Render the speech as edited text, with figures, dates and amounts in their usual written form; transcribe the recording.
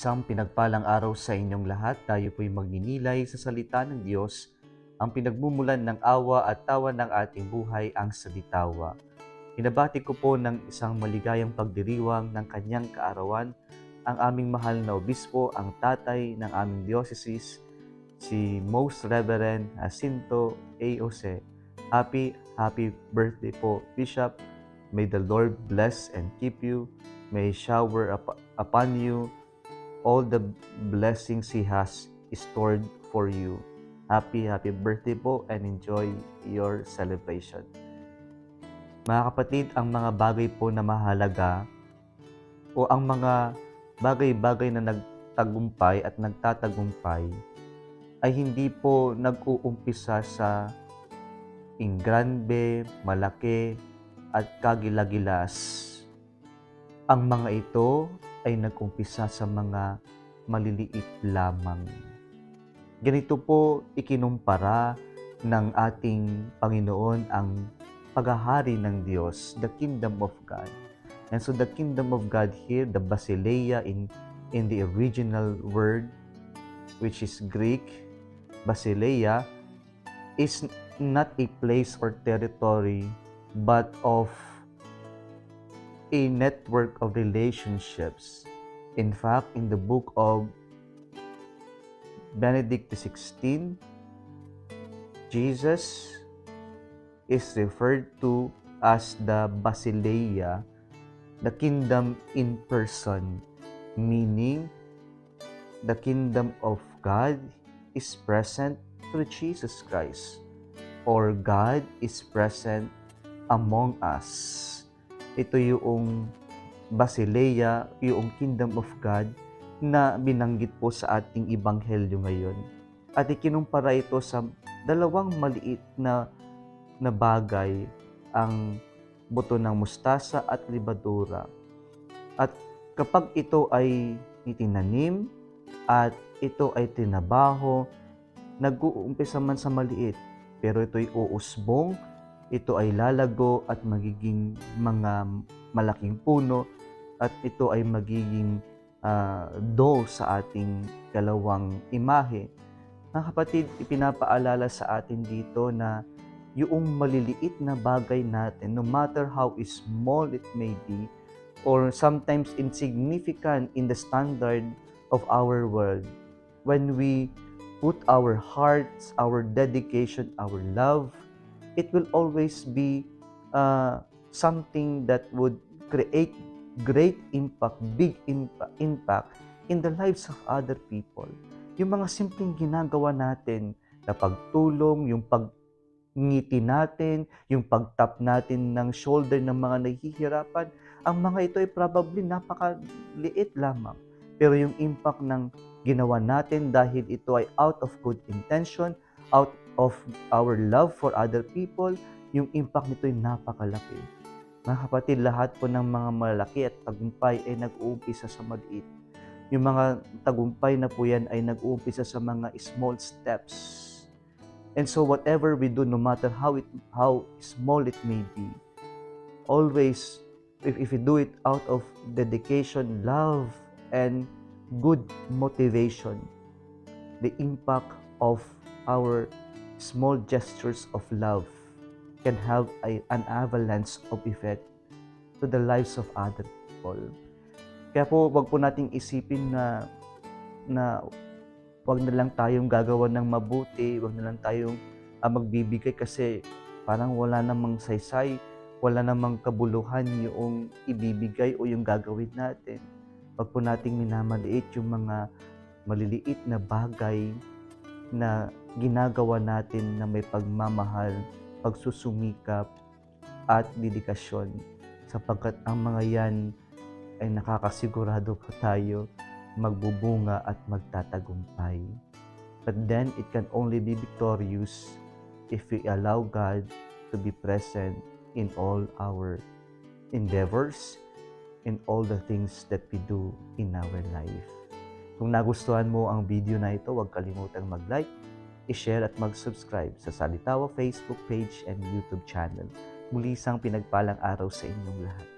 Isang pinagpalang araw sa inyong lahat. Tayo po'y magninilay sa salita ng Diyos, ang pinagmumulan ng awa at tawa ng ating buhay, ang salitawa. Pinabati ko po ng isang maligayang pagdiriwang ng kanyang kaarawan ang aming mahal na obispo, ang tatay ng aming diocese, si Most Reverend Jacinto A. Jose. Happy birthday po, Bishop. May the Lord bless and keep you. May shower upon you all the blessings He has stored for you. Happy birthday po and enjoy your celebration. Mga kapatid, ang mga bagay po na mahalaga o ang mga bagay-bagay na nagtagumpay at nagtatagumpay ay hindi po nag-uumpisa sa ingranbe, malaki at kagilagilas. Ang mga ito ay nag-umpisa sa mga maliliit lamang. Ganito po ikinumpara ng ating Panginoon ang paghahari ng Diyos, the kingdom of God. And so the kingdom of God here, the basileia in the original word, which is Greek, basileia, is not a place or territory, but of a network of relationships. In fact, in the book of Benedict XVI, Jesus is referred to as the Basileia, the kingdom in person, meaning the kingdom of God is present through Jesus Christ, or God is present among us. Ito yung Basileia, yung kingdom of God na binanggit po sa ating ebanghelyo ngayon. At ikinumpara ito sa dalawang maliit na bagay, ang buto ng mustasa at libadura. At kapag ito ay itinanim at ito ay tinabaho, nag-uumpisa man sa maliit, pero ito'y uusbong, ito ay lalago at magiging mga malaking puno, at ito ay magiging do sa ating kalawang imahe. Mga kapatid, ipinapaalala sa atin dito na yung maliliit na bagay natin, no matter how small it may be, or sometimes insignificant in the standard of our world, when we put our hearts, our dedication, our love, it will always be something that would create great impact, big impact in the lives of other people. Yung mga simpleng ginagawa natin na pagtulong, yung pagngiti natin, yung pagtap natin ng shoulder ng mga nahihirapan, ang mga ito ay probably napakaliit lamang. Pero yung impact ng ginawa natin dahil ito ay out of good intention, out of our love for other people, yung impact nito ay napakalaki. Mga kapatid, lahat po ng mga malaki at tagumpay ay nag-uumpisa sa maliit. Yung mga tagumpay na po yan ay nag-uumpisa sa mga small steps. And so whatever we do, no matter how small it may be, always, if we do it out of dedication, love, and good motivation, the impact of our small gestures of love can have an avalanche of effect to the lives of other people. Kaya po, wag po nating isipin na wag na lang tayong gagawa ng mabuti, wag na lang tayong magbibigay kasi parang wala namang saysay, wala namang kabuluhan yung ibibigay o yung gagawin natin. Wag po nating minamaliit yung mga maliliit na bagay na ginagawa natin na may pagmamahal, pagsusumikap, at dedikasyon, sapagkat ang mga yan ay nakakasigurado po tayo magbubunga at magtatagumpay. But then, it can only be victorious if we allow God to be present in all our endeavors, in all the things that we do in our life. Kung nagustuhan mo ang video na ito, huwag kalimutang mag-like, i-share at mag-subscribe sa Salitawa Facebook page and YouTube channel. Muli isang pinagpalang araw sa inyong lahat.